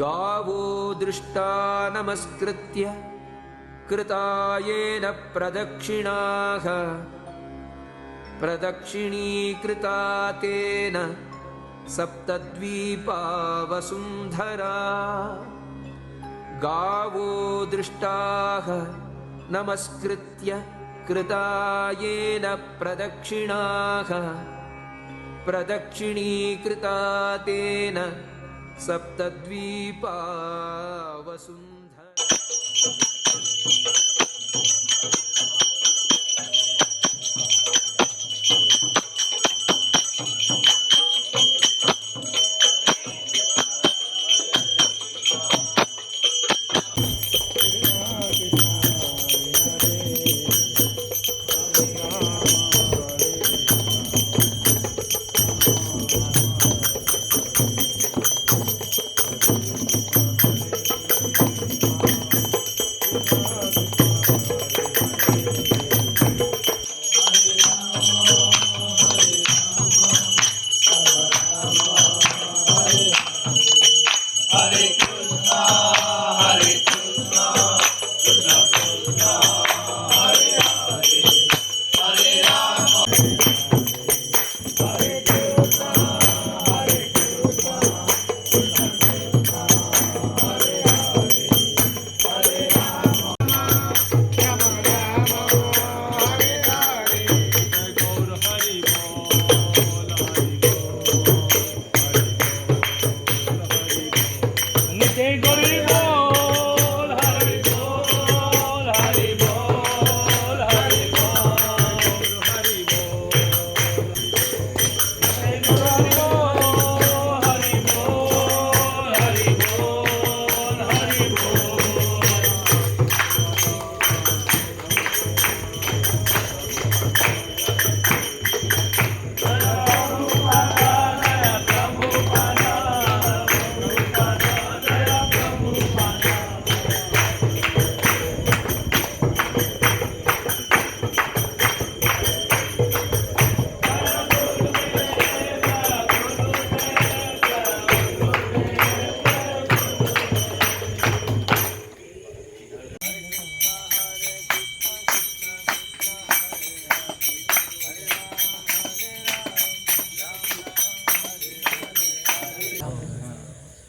गावो दृष्टा नमस्कृत्य कृतायेन प्रदक्षिणाः प्रदक्षिणीकृता तेन सप्तद्वीपा वसुन्धरा। गावो दृष्टाः नमस्कृत्य कृतायेन प्रदक्षिणाः प्रदक्षिणीकृता तेन सप्तद्वीपा वसुन्धरा।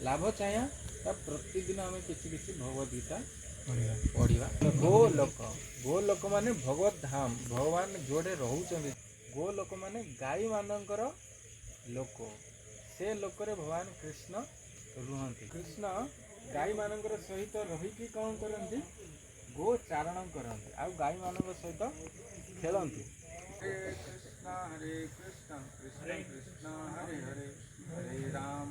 लाभ चाहिए प्रतिदिन आम किसी भगवद गीता पढ़ा। गो लोक माने भगवत धाम भगवान जोड़े रोचे। गो लोक माने गाई मानकर लोक से लोकरे भगवान कृष्ण रुहंती। कृष्ण गाई मानकर सहित रही कौन करती गो चारण करती आ गाई मान सहित खेलती। हरे कृष्ण कृष्ण कृष्ण हरे हरे हरे राम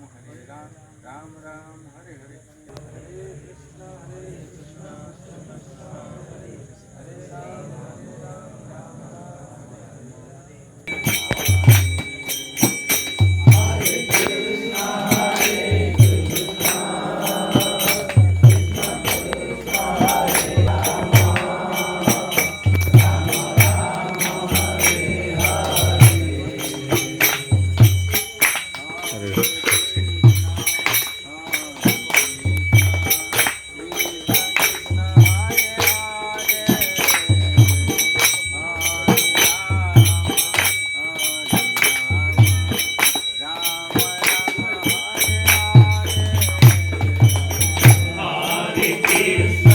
राम राम हरे हरे। हरे कृष्ण कृष्ण हरे हरे राम राम Hare Krishna